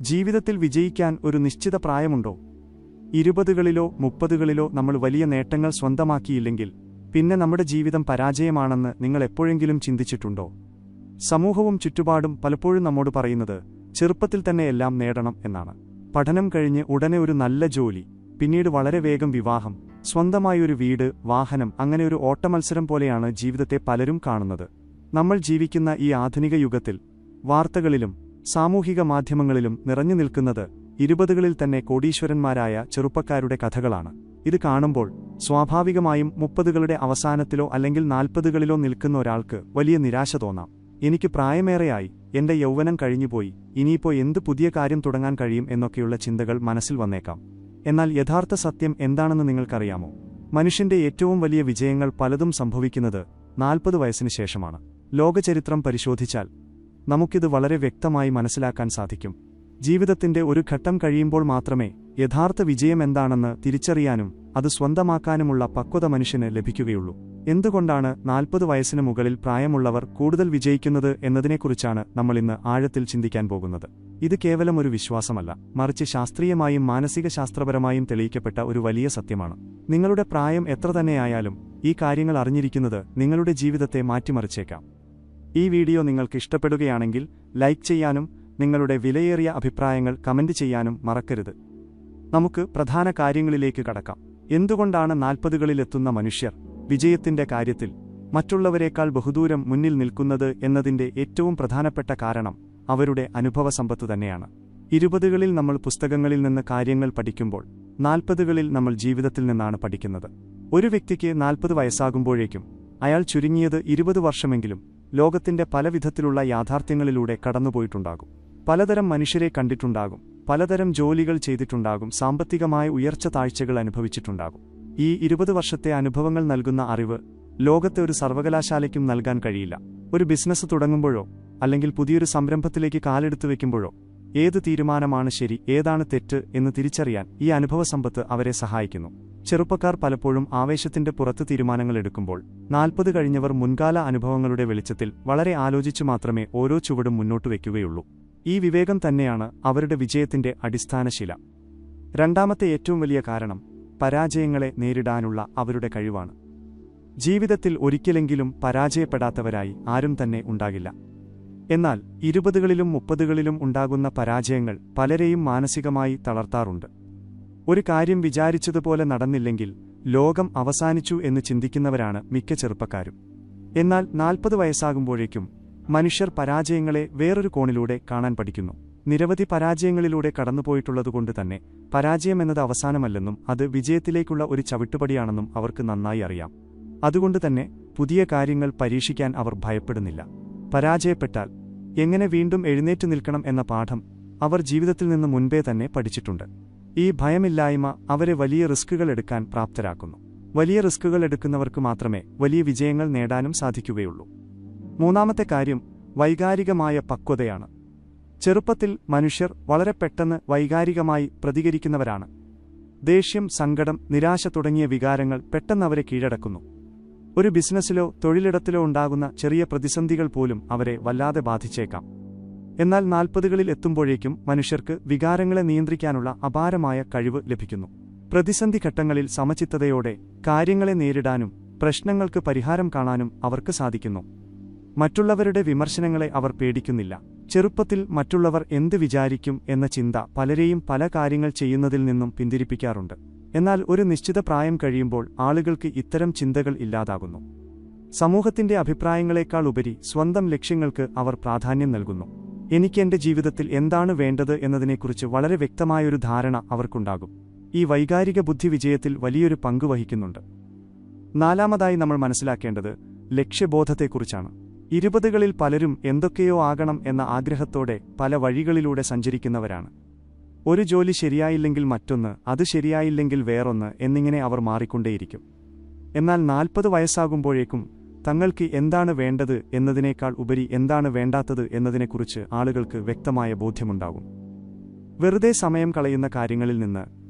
ജീവിതത്തിൽ വിജയിക്കാൻ ഒരു നിശ്ചിത പ്രായമുണ്ടോ? 20കളിലോ 30കളിലോ നമ്മൾ വലിയ നേട്ടങ്ങൾ സ്വന്തമാക്കിയില്ലെങ്കിൽ പിന്നെ നമ്മുടെ ജീവിതം പരാജയമാണെന്ന് നിങ്ങൾ എപ്പോഴെങ്കിലും ചിന്തിച്ചിട്ടുണ്ടോ? സമൂഹവും ചുറ്റുപാടും പലപ്പോഴും നമ്മോട് പറയുന്നത് ചെറുപ്പത്തിൽ തന്നെ എല്ലാം നേടണം എന്നാണ്. പഠനം കഴിഞ്ഞ് ഉടനെ ഒരു നല്ല ജോലി, പിന്നീട് വളരെ വേഗം വിവാഹം, സ്വന്തമായൊരു വീട്, വാഹനം, അങ്ങനെ ഒരു ഓട്ടമത്സരം പോലെയാണ് ജീവിതത്തെ പലരും കാണുന്നത്. നമ്മൾ ജീവിക്കുന്ന ഈ ആധുനിക യുഗത്തിൽ വാർത്തകളിലും സാമൂഹിക മാധ്യമങ്ങളിലും നിറഞ്ഞു നിൽക്കുന്നത് 20കളിൽ തന്നെ കോടീശ്വരന്മാരായ ചെറുപ്പക്കാരുടെ കഥകളാണ്. ഇത് കാണുമ്പോൾ സ്വാഭാവികമായും 30കളുടെ അവസാനത്തിലോ അല്ലെങ്കിൽ 40കളിലോ നിൽക്കുന്ന ഒരാൾക്ക് വലിയ നിരാശ തോന്നാം. എനിക്ക് പ്രായമേറെയായി, എന്റെ യൗവനം കഴിഞ്ഞുപോയി, ഇനിയിപ്പോൾ എന്ത് പുതിയ കാര്യം തുടങ്ങാൻ കഴിയും എന്നൊക്കെയുള്ള ചിന്തകൾ മനസ്സിൽ വന്നേക്കാം. എന്നാൽ യഥാർത്ഥ സത്യം എന്താണെന്ന് നിങ്ങൾക്കറിയാമോ? മനുഷ്യന്റെ ഏറ്റവും വലിയ വിജയങ്ങൾ പലതും സംഭവിക്കുന്നത് 40 വയസ്സിന് ശേഷമാണ്. ലോകചരിത്രം പരിശോധിച്ചാൽ നമുക്കിത് വളരെ വ്യക്തമായി മനസ്സിലാക്കാൻ സാധിക്കും. ജീവിതത്തിന്റെ ഒരു ഘട്ടം കഴിയുമ്പോൾ മാത്രമേ യഥാർത്ഥ വിജയം എന്താണെന്ന് തിരിച്ചറിയാനും അത് സ്വന്തമാക്കാനുമുള്ള പക്വത മനുഷ്യന് ലഭിക്കുകയുള്ളൂ. എന്തുകൊണ്ടാണ് 40 വയസ്സിന് മുകളിൽ പ്രായമുള്ളവർ കൂടുതൽ വിജയിക്കുന്നത് എന്നതിനെക്കുറിച്ചാണ് നമ്മളിന്ന് ആഴത്തിൽ ചിന്തിക്കാൻ പോകുന്നത്. ഇത് കേവലം ഒരു വിശ്വാസമല്ല, മറിച്ച് ശാസ്ത്രീയമായും മാനസിക ശാസ്ത്രപരമായും തെളിയിക്കപ്പെട്ട ഒരു വലിയ സത്യമാണ്. നിങ്ങളുടെ പ്രായം എത്ര തന്നെയായാലും ഈ കാര്യങ്ങൾ അറിഞ്ഞിരിക്കുന്നത് നിങ്ങളുടെ ജീവിതത്തെ മാറ്റിമറിച്ചേക്കാം. ഈ വീഡിയോ നിങ്ങൾക്ക് ഇഷ്ടപ്പെടുകയാണെങ്കിൽ ലൈക്ക് ചെയ്യാനും നിങ്ങളുടെ വിലയേറിയ അഭിപ്രായങ്ങൾ കമന്റ് ചെയ്യാനും മറക്കരുത്. നമുക്ക് പ്രധാന കാര്യങ്ങളിലേക്ക് കടക്കാം. എന്തുകൊണ്ടാണ് 40കളിലെത്തുന്ന മനുഷ്യർ വിജയത്തിന്റെ കാര്യത്തിൽ മറ്റുള്ളവരെക്കാൾ ബഹുദൂരം മുന്നിൽ നിൽക്കുന്നത് എന്നതിന്റെ ഏറ്റവും പ്രധാനപ്പെട്ട കാരണം അവരുടെ അനുഭവസമ്പത്ത് തന്നെയാണ്. 20കളിൽ നമ്മൾ പുസ്തകങ്ങളിൽ നിന്ന് കാര്യങ്ങൾ പഠിക്കുമ്പോൾ 40കളിൽ നമ്മൾ ജീവിതത്തിൽ നിന്നാണ് പഠിക്കുന്നത്. ഒരു വ്യക്തിക്ക് 40 വയസ്സാകുമ്പോഴേക്കും അയാൾ ചുരുങ്ങിയത് 20 വർഷമെങ്കിലും ലോകത്തിന്റെ പല വിധത്തിലുള്ള യാഥാർത്ഥ്യങ്ങളിലൂടെ കടന്നുപോയിട്ടുണ്ടാകും. പലതരം മനുഷ്യരെ കണ്ടിട്ടുണ്ടാകും, പലതരം ജോലികൾ ചെയ്തിട്ടുണ്ടാകും, സാമ്പത്തികമായ ഉയർച്ച താഴ്ചകൾ അനുഭവിച്ചിട്ടുണ്ടാകും. ഈ 20 വർഷത്തെ അനുഭവങ്ങൾ നൽകുന്ന അറിവ് ലോകത്തെ ഒരു സർവകലാശാലയ്ക്കും നൽകാൻ കഴിയില്ല. ഒരു ബിസിനസ് തുടങ്ങുമ്പോഴോ അല്ലെങ്കിൽ പുതിയൊരു സംരംഭത്തിലേക്ക് കാലെടുത്തു വയ്ക്കുമ്പോഴോ ഏത് തീരുമാനമാണ് ശരി, ഏതാണ് തെറ്റ് എന്ന് തിരിച്ചറിയാൻ ഈ അനുഭവസമ്പത്ത് അവരെ സഹായിക്കുന്നു. ചെറുപ്പക്കാർ പലപ്പോഴും ആവേശത്തിന്റെ പുറത്ത് തീരുമാനങ്ങൾ എടുക്കുമ്പോൾ 40 കഴിഞ്ഞവർ മുൻകാല അനുഭവങ്ങളുടെ വെളിച്ചത്തിൽ വളരെ ആലോചിച്ചു മാത്രമേ ഓരോ ചുവടും മുന്നോട്ട് വയ്ക്കുകയുള്ളൂ. ഈ വിവേകം തന്നെയാണ് അവരുടെ വിജയത്തിന്റെ അടിസ്ഥാനശില. രണ്ടാമത്തെ ഏറ്റവും വലിയ കാരണം പരാജയങ്ങളെ നേരിടാനുള്ള അവരുടെ കഴിവാണ്. ജീവിതത്തിൽ ഒരിക്കലെങ്കിലും പരാജയപ്പെടാത്തവരായി ആരും തന്നെ ഉണ്ടാകില്ല. എന്നാൽ 20കളിലും 30കളിലും ഉണ്ടാകുന്ന പരാജയങ്ങൾ പലരെയും മാനസികമായി തളർത്താറുണ്ട്. ഒരു കാര്യം വിചാരിച്ചതുപോലെ നടന്നില്ലെങ്കിൽ ലോകം അവസാനിച്ചു എന്ന് ചിന്തിക്കുന്നവരാണ് മിക്ക ചെറുപ്പക്കാരും. എന്നാൽ 40 വയസ്സാകുമ്പോഴേക്കും മനുഷ്യർ പരാജയങ്ങളെ വേറൊരു കോണിലൂടെ കാണാൻ പഠിക്കുന്നു. നിരവധി പരാജയങ്ങളിലൂടെ കടന്നുപോയിട്ടുള്ളതുകൊണ്ട് തന്നെ പരാജയമെന്നത് അവസാനമല്ലെന്നും അത് വിജയത്തിലേക്കുള്ള ഒരു ചവിട്ടുപടിയാണെന്നും അവർക്ക് നന്നായി അറിയാം. അതുകൊണ്ടുതന്നെ പുതിയ കാര്യങ്ങൾ പരീക്ഷിക്കാൻ അവർ ഭയപ്പെടുന്നില്ല. പരാജയപ്പെട്ടാൽ എങ്ങനെ വീണ്ടും എഴുന്നേറ്റു നിൽക്കണം എന്ന പാഠം അവർ ജീവിതത്തിൽ നിന്ന് മുൻപേ തന്നെ പഠിച്ചിട്ടുണ്ട്. ഈ ഭയമില്ലായ്മ അവരെ വലിയ റിസ്കുകൾ എടുക്കാൻ പ്രാപ്തരാക്കുന്നു. വലിയ റിസ്കുകൾ എടുക്കുന്നവർക്ക് മാത്രമേ വലിയ വിജയങ്ങൾ നേടാനും സാധിക്കുകയുള്ളൂ. മൂന്നാമത്തെ കാര്യം വൈകാരികമായ പക്വതയാണ്. ചെറുപ്പത്തിൽ മനുഷ്യർ വളരെ പെട്ടെന്ന് വൈകാരികമായി പ്രതികരിക്കുന്നവരാണ്. ദേഷ്യം, സങ്കടം, നിരാശ തുടങ്ങിയ വികാരങ്ങൾ പെട്ടെന്ന് അവരെ കീഴടക്കുന്നു. ഒരു ബിസിനസ്സിലോ തൊഴിലിടത്തിലോ ഉണ്ടാകുന്ന ചെറിയ പ്രതിസന്ധികൾ പോലും അവരെ വല്ലാതെ ബാധിച്ചേക്കാം. എന്നാൽ 40കളിൽ എത്തുമ്പോഴേക്കും മനുഷ്യർക്ക് വികാരങ്ങളെ നിയന്ത്രിക്കാനുള്ള അപാരമായ കഴിവ് ലഭിക്കുന്നു. പ്രതിസന്ധി ഘട്ടങ്ങളിൽ സമചിത്തതയോടെ കാര്യങ്ങളെ നേരിടാനും പ്രശ്നങ്ങൾക്ക് പരിഹാരം കാണാനും അവർക്ക് സാധിക്കുന്നു. മറ്റുള്ളവരുടെ വിമർശനങ്ങളെ അവർ പേടിക്കുന്നില്ല. ചെറുപ്പത്തിൽ മറ്റുള്ളവർ എന്ത് വിചാരിക്കും എന്ന ചിന്ത പലരെയും പല കാര്യങ്ങൾ ചെയ്യുന്നതിൽ നിന്നും പിന്തിരിപ്പിക്കാറുണ്ട്. എന്നാൽ ഒരു നിശ്ചിത പ്രായം കഴിയുമ്പോൾ ആളുകൾക്ക് ഇത്തരം ചിന്തകൾ ഇല്ലാതാകുന്നു. സമൂഹത്തിന്റെ അഭിപ്രായങ്ങളെക്കാൾ ഉപരി സ്വന്തം ലക്ഷ്യങ്ങൾക്ക് അവർ പ്രാധാന്യം നൽകുന്നു. എനിക്ക് എന്റെ ജീവിതത്തിൽ എന്താണ് വേണ്ടത് എന്നതിനെക്കുറിച്ച് വളരെ വ്യക്തമായൊരു ധാരണ അവർക്കുണ്ടാകും. ഈ വൈകാരിക ബുദ്ധി വിജയത്തിൽ വലിയൊരു പങ്ക് വഹിക്കുന്നുണ്ട്. നാലാമതായി നമ്മൾ മനസ്സിലാക്കേണ്ടത് ലക്ഷ്യബോധത്തെക്കുറിച്ചാണ്. 20കളിൽ പലരും എന്തൊക്കെയോ ആകണം എന്ന ആഗ്രഹത്തോടെ പല വഴികളിലൂടെ സഞ്ചരിക്കുന്നവരാണ്. ഒരു ജോലി ശരിയായില്ലെങ്കിൽ മറ്റൊന്ന്, അത് ശരിയായില്ലെങ്കിൽ വേറൊന്ന് എന്നിങ്ങനെ അവർ മാറിക്കൊണ്ടേയിരിക്കും. എന്നാൽ 40 വയസ്സാകുമ്പോഴേക്കും തങ്ങൾക്ക് എന്താണ് വേണ്ടത് എന്നതിനേക്കാൾ ഉപരി എന്താണ് വേണ്ടാത്തത് എന്നതിനെക്കുറിച്ച് ആളുകൾക്ക് വ്യക്തമായ ബോധ്യമുണ്ടാകും. വെറുതെ സമയം കളയുന്ന കാര്യങ്ങളിൽ നിന്ന്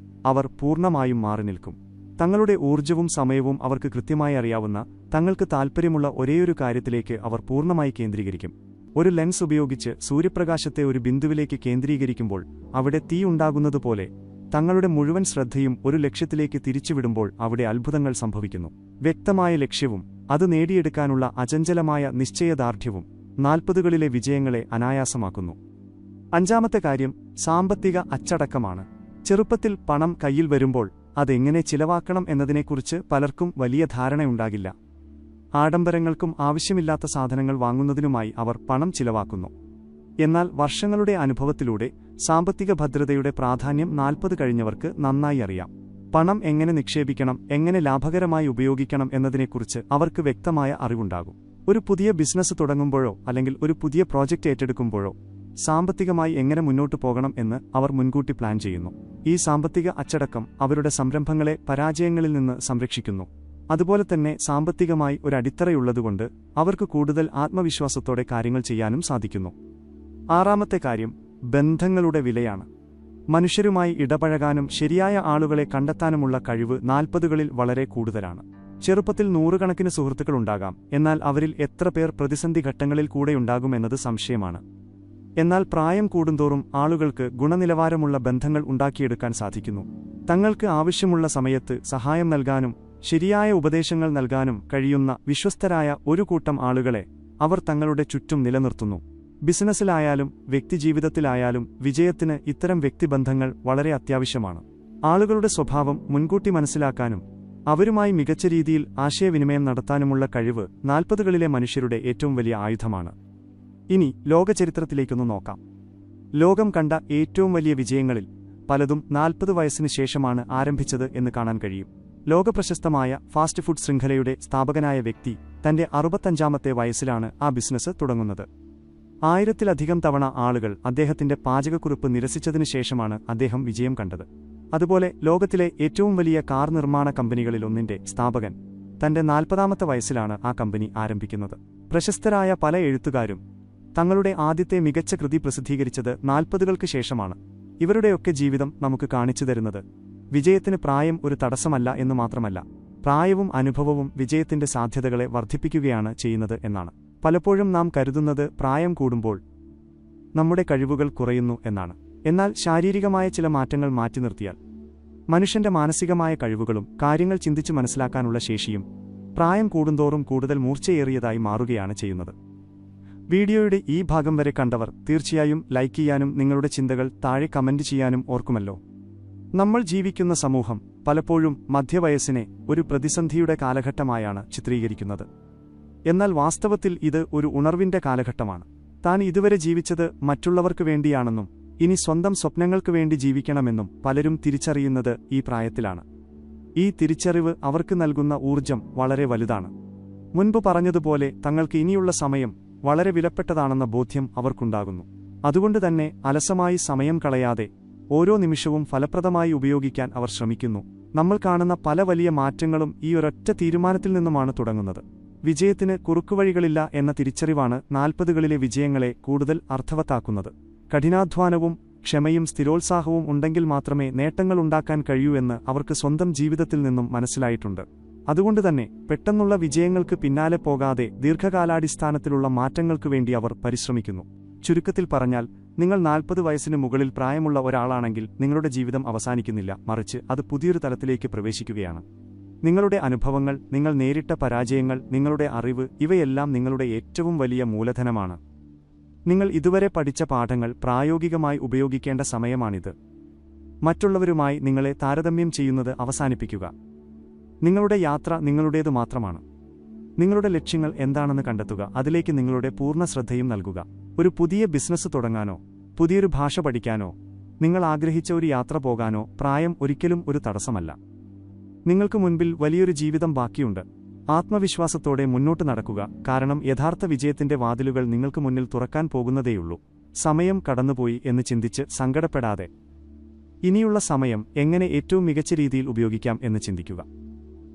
അവർ പൂർണ്ണമായും മാറി നിൽക്കും. തങ്ങളുടെ ഊർജ്ജവും സമയവും അവർക്ക് കൃത്യമായി അറിയാവുന്ന, തങ്ങൾക്ക് താൽപ്പര്യമുള്ള ഒരേയൊരു കാര്യത്തിലേക്ക് അവർ പൂർണ്ണമായി കേന്ദ്രീകരിക്കും. ഒരു ലെൻസ് ഉപയോഗിച്ച് സൂര്യപ്രകാശത്തെ ഒരു ബിന്ദുവിലേക്ക് കേന്ദ്രീകരിക്കുമ്പോൾ അവിടെ തീ ഉണ്ടാകുന്നതുപോലെ തങ്ങളുടെ മുഴുവൻ ശ്രദ്ധയും ഒരു ലക്ഷ്യത്തിലേക്ക് തിരിച്ചുവിടുമ്പോൾ അവിടെ അത്ഭുതങ്ങൾ സംഭവിക്കുന്നു. വ്യക്തമായ ലക്ഷ്യവും അത് നേടിയെടുക്കാനുള്ള അചഞ്ചലമായ നിശ്ചയദാർഢ്യവും 40കളിലെ വിജയങ്ങളെ അനായാസമാക്കുന്നു. അഞ്ചാമത്തെ കാര്യം സാമ്പത്തിക അച്ചടക്കമാണ്. ചെറുപ്പത്തിൽ പണം കയ്യിൽ വരുമ്പോൾ അതെങ്ങനെ ചിലവാക്കണം എന്നതിനെക്കുറിച്ച് പലർക്കും വലിയ ധാരണയുണ്ടാകില്ല. ആഡംബരങ്ങൾക്കും ആവശ്യമില്ലാത്ത സാധനങ്ങൾ വാങ്ങുന്നതിനുമായി അവർ പണം ചിലവാക്കുന്നു. എന്നാൽ വർഷങ്ങളുടെ അനുഭവത്തിലൂടെ സാമ്പത്തിക ഭദ്രതയുടെ പ്രാധാന്യം 40 കഴിഞ്ഞവർക്ക് നന്നായി അറിയാം. പണം എങ്ങനെ നിക്ഷേപിക്കണം, എങ്ങനെ ലാഭകരമായി ഉപയോഗിക്കണം എന്നതിനെക്കുറിച്ച് അവർക്ക് വ്യക്തമായ അറിവുണ്ടാകും. ഒരു പുതിയ ബിസിനസ് തുടങ്ങുമ്പോഴോ അല്ലെങ്കിൽ ഒരു പുതിയ പ്രോജക്റ്റ് ഏറ്റെടുക്കുമ്പോഴോ സാമ്പത്തികമായി എങ്ങനെ മുന്നോട്ടു പോകണം എന്ന് അവർ മുൻകൂട്ടി പ്ലാൻ ചെയ്യുന്നു. ഈ സാമ്പത്തിക അച്ചടക്കം അവരുടെ സംരംഭങ്ങളെ പരാജയങ്ങളിൽ നിന്ന് സംരക്ഷിക്കുന്നു. അതുപോലെ തന്നെ സാമ്പത്തികമായി ഒരു അടിത്തറയുള്ളതുകൊണ്ട് അവർക്ക് കൂടുതൽ ആത്മവിശ്വാസത്തോടെ കാര്യങ്ങൾ ചെയ്യാനും സാധിക്കുന്നു. ആറാമത്തെ കാര്യം ബന്ധങ്ങളുടെ വിലയാണ്. മനുഷ്യരുമായി ഇടപഴകാനും ശരിയായ ആളുകളെ കണ്ടെത്താനുമുള്ള കഴിവ് 40കളിൽ വളരെ കൂടുതലാണ്. ചെറുപ്പത്തിൽ നൂറുകണക്കിന് സുഹൃത്തുക്കളുണ്ടാകാം, എന്നാൽ അവരിൽ എത്ര പേർ പ്രതിസന്ധി ഘട്ടങ്ങളിൽ കൂടെയുണ്ടാകുമെന്നത് സംശയമാണ്. എന്നാൽ പ്രായം കൂടുന്തോറും ആളുകൾക്ക് ഗുണനിലവാരമുള്ള ബന്ധങ്ങൾ ഉണ്ടാക്കിയെടുക്കാൻ സാധിക്കുന്നു. തങ്ങൾക്ക് ആവശ്യമുള്ള സമയത്ത് സഹായം നൽകാനും ശരിയായ ഉപദേശങ്ങൾ നൽകാനും കഴിയുന്ന വിശ്വസ്തരായ ഒരു കൂട്ടം ആളുകളെ അവർ തങ്ങളുടെ ചുറ്റും നിലനിർത്തുന്നു. ബിസിനസ്സിലായാലും വ്യക്തിജീവിതത്തിലായാലും വിജയത്തിന് ഇത്തരം വ്യക്തിബന്ധങ്ങൾ വളരെ അത്യാവശ്യമാണ്. ആളുകളുടെ സ്വഭാവം മുൻകൂട്ടി മനസ്സിലാക്കാനും അവരുമായി മികച്ച രീതിയിൽ ആശയവിനിമയം നടത്താനുമുള്ള കഴിവ് 40കളിലെ മനുഷ്യരുടെ ഏറ്റവും വലിയ ആയുധമാണ്. ഇനി ലോകചരിത്രത്തിലേക്കൊന്ന് നോക്കാം. ലോകം കണ്ട ഏറ്റവും വലിയ വിജയങ്ങളിൽ പലതും 40 വയസ്സിന് ശേഷമാണ് ആരംഭിച്ചത് എന്ന് കാണാൻ കഴിയും. ലോകപ്രശസ്തമായ ഫാസ്റ്റ് ഫുഡ് ശൃംഖലയുടെ സ്ഥാപകനായ വ്യക്തി തന്റെ 65ാമത്തെ വയസ്സിലാണ് ആ ബിസിനസ് തുടങ്ങുന്നത്. 1000-ലധികം തവണ ആളുകൾ അദ്ദേഹത്തിന്റെ പാചകക്കുറിപ്പ് നിരസിച്ചതിനു ശേഷമാണ് അദ്ദേഹം വിജയം കണ്ടത്. അതുപോലെ ലോകത്തിലെ ഏറ്റവും വലിയ കാർ നിർമ്മാണ കമ്പനികളിലൊന്നിന്റെ സ്ഥാപകൻ തന്റെ 40ാമത്തെ വയസ്സിലാണ് ആ കമ്പനി ആരംഭിക്കുന്നത്. പ്രശസ്തരായ പല എഴുത്തുകാരും തങ്ങളുടെ ആദ്യത്തെ മികച്ച കൃതി പ്രസിദ്ധീകരിച്ചത് 40കൾക്ക് ശേഷമാണ്. ഇവരുടെയൊക്കെ ജീവിതം നമുക്ക് കാണിച്ചു തരുന്നത് വിജയത്തിന് പ്രായം ഒരു തടസ്സമല്ല എന്നു മാത്രമല്ല, പ്രായവും അനുഭവവും വിജയത്തിന്റെ സാധ്യതകളെ വർദ്ധിപ്പിക്കുകയാണ് ചെയ്യുന്നത് എന്നാണ്. പലപ്പോഴും നാം കരുതുന്നത് പ്രായം കൂടുമ്പോൾ നമ്മുടെ കഴിവുകൾ കുറയുന്നു എന്നാണ്. എന്നാൽ ശാരീരികമായ ചില മാറ്റങ്ങൾ മാറ്റി നിർത്തിയാൽ മനുഷ്യന്റെ മാനസികമായ കഴിവുകളും കാര്യങ്ങൾ ചിന്തിച്ചു മനസ്സിലാക്കാനുള്ള ശേഷിയും പ്രായം കൂടുന്തോറും കൂടുതൽ മൂർച്ചയേറിയതായി മാറുകയാണ് ചെയ്യുന്നത്. വീഡിയോയുടെ ഈ ഭാഗം വരെ കണ്ടവർ തീർച്ചയായും ലൈക്ക് ചെയ്യാനും നിങ്ങളുടെ ചിന്തകൾ താഴെ കമന്റ് ചെയ്യാനും ഓർക്കുമല്ലോ. നമ്മൾ ജീവിക്കുന്ന സമൂഹം പലപ്പോഴും മധ്യവയസ്സിനെ ഒരു പ്രതിസന്ധിയുടെ കാലഘട്ടമായാണ് ചിത്രീകരിക്കുന്നത്. എന്നാൽ വാസ്തവത്തിൽ ഇത് ഒരു ഉണർവിന്റെ കാലഘട്ടമാണ്. താൻ ഇതുവരെ ജീവിച്ചത് മറ്റുള്ളവർക്ക് വേണ്ടിയാണെന്നും ഇനി സ്വന്തം സ്വപ്നങ്ങൾക്ക് വേണ്ടി ജീവിക്കണമെന്നും പലരും തിരിച്ചറിയുന്നത് ഈ പ്രായത്തിലാണ്. ഈ തിരിച്ചറിവ് അവർക്ക് നൽകുന്ന ഊർജം വളരെ വലുതാണ്. മുൻപ് പറഞ്ഞതുപോലെ തങ്ങൾക്ക് ഇനിയുള്ള സമയം വളരെ വിലപ്പെട്ടതാണെന്ന ബോധ്യം അവർക്കുണ്ടാകുന്നു. അതുകൊണ്ടുതന്നെ അലസമായി സമയം കളയാതെ ഓരോ നിമിഷവും ഫലപ്രദമായി ഉപയോഗിക്കാൻ അവർ ശ്രമിക്കുന്നു. നമ്മൾ കാണുന്ന പല വലിയ മാറ്റങ്ങളും ഈ ഒരൊറ്റ തീരുമാനത്തിൽ നിന്നുമാണ് തുടങ്ങുന്നത്. വിജയത്തിന് കുറുക്കുവഴികളില്ല എന്ന തിരിച്ചറിവാണ് 40കളിലെ വിജയങ്ങളെ കൂടുതൽ അർത്ഥവത്താക്കുന്നത്. കഠിനാധ്വാനവും ക്ഷമയും സ്ഥിരോത്സാഹവും ഉണ്ടെങ്കിൽ മാത്രമേ നേട്ടങ്ങൾ ഉണ്ടാക്കാൻ കഴിയൂ എന്ന് അവർക്ക് സ്വന്തം ജീവിതത്തിൽ നിന്നും മനസ്സിലായിട്ടുണ്ട്. അതുകൊണ്ടുതന്നെ പെട്ടെന്നുള്ള വിജയങ്ങൾക്ക് പിന്നാലെ പോകാതെ ദീർഘകാലാടിസ്ഥാനത്തിലുള്ള മാറ്റങ്ങൾക്കു വേണ്ടി അവർ പരിശ്രമിക്കുന്നു. ചുരുക്കത്തിൽ പറഞ്ഞാൽ, നിങ്ങൾ 40 വയസ്സിന് മുകളിൽ പ്രായമുള്ള ഒരാളാണെങ്കിൽ നിങ്ങളുടെ ജീവിതം അവസാനിക്കുന്നില്ല, മറിച്ച് അത് പുതിയൊരു തലത്തിലേക്ക് പ്രവേശിക്കുകയാണ്. നിങ്ങളുടെ അനുഭവങ്ങൾ, നിങ്ങൾ നേരിട്ട പരാജയങ്ങൾ, നിങ്ങളുടെ അറിവ്, ഇവയെല്ലാം നിങ്ങളുടെ ഏറ്റവും വലിയ മൂലധനമാണ്. നിങ്ങൾ ഇതുവരെ പഠിച്ച പാഠങ്ങൾ പ്രായോഗികമായി ഉപയോഗിക്കേണ്ട സമയമാണിത്. മറ്റുള്ളവരുമായി നിങ്ങളെ താരതമ്യം ചെയ്യുന്നത് അവസാനിപ്പിക്കുക. നിങ്ങളുടെ യാത്ര നിങ്ങളുടേതു മാത്രമാണ്. നിങ്ങളുടെ ലക്ഷ്യങ്ങൾ എന്താണെന്ന് കണ്ടെത്തുക, അതിലേക്ക് നിങ്ങളുടെ പൂർണ്ണ ശ്രദ്ധയും നൽകുക. ഒരു പുതിയ ബിസിനസ് തുടങ്ങാനോ പുതിയൊരു ഭാഷ പഠിക്കാനോ നിങ്ങൾ ആഗ്രഹിച്ച ഒരു യാത്ര പോകാനോ പ്രായം ഒരിക്കലും ഒരു തടസ്സമല്ല. നിങ്ങൾക്ക് മുൻപിൽ വലിയൊരു ജീവിതം ബാക്കിയുണ്ട്. ആത്മവിശ്വാസത്തോടെ മുന്നോട്ട് നടക്കുക, കാരണം യഥാർത്ഥ വിജയത്തിന്റെ വാതിലുകൾ നിങ്ങൾക്ക് മുന്നിൽ തുറക്കാൻ പോകുന്നതേയുള്ളൂ. സമയം കടന്നുപോയി എന്ന് ചിന്തിച്ച് സങ്കടപ്പെടാതെ ഇനിയുള്ള സമയം എങ്ങനെ ഏറ്റവും മികച്ച രീതിയിൽ ഉപയോഗിക്കാം എന്ന് ചിന്തിക്കുക.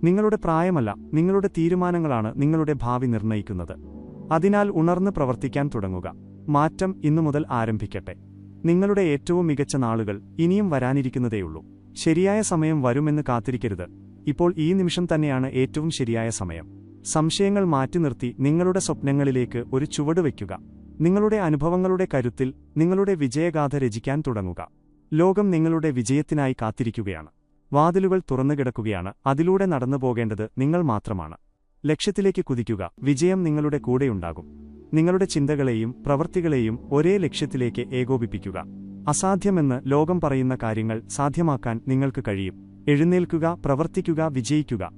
നിങ്ങളുടെ പ്രായമല്ല, നിങ്ങളുടെ തീരുമാനങ്ങളാണ് നിങ്ങളുടെ ഭാവി നിർണ്ണയിക്കുന്നത്. അതിനാൽ ഉണർന്ന് പ്രവർത്തിക്കാൻ തുടങ്ങുക. മാറ്റം ഇന്നു മുതൽ ആരംഭിക്കട്ടെ. നിങ്ങളുടെ ഏറ്റവും മികച്ച നാളുകൾ ഇനിയും വരാനിരിക്കുന്നതേയുള്ളൂ. ശരിയായ സമയം വരുമെന്ന് കാത്തിരിക്കരുത്. ഇപ്പോൾ ഈ നിമിഷം തന്നെയാണ് ഏറ്റവും ശരിയായ സമയം. സംശയങ്ങൾ മാറ്റി നിർത്തി നിങ്ങളുടെ സ്വപ്നങ്ങളിലേക്ക് ഒരു ചുവട് വയ്ക്കുക. നിങ്ങളുടെ അനുഭവങ്ങളുടെ കരുത്തിൽ നിങ്ങളുടെ വിജയഗാഥ രചിക്കാൻ തുടങ്ങുക. ലോകം നിങ്ങളുടെ വിജയത്തിനായി കാത്തിരിക്കുകയാണ്. വാതിലുകൾ തുറന്നുകിടക്കുകയാണ്, അതിലൂടെ നടന്നുപോകേണ്ടത് നിങ്ങൾ മാത്രമാണ്. ലക്ഷ്യത്തിലേക്ക് കുതിക്കുക, വിജയം നിങ്ങളുടെ കൂടെയുണ്ടാകും. നിങ്ങളുടെ ചിന്തകളെയും പ്രവൃത്തികളെയും ഒരേ ലക്ഷ്യത്തിലേക്ക് ഏകോപിപ്പിക്കുക. അസാധ്യമെന്ന് ലോകം പറയുന്ന കാര്യങ്ങൾ സാധ്യമാക്കാൻ നിങ്ങൾക്ക് കഴിയും. എഴുന്നേൽക്കുക, പ്രവർത്തിക്കുക, വിജയിക്കുക.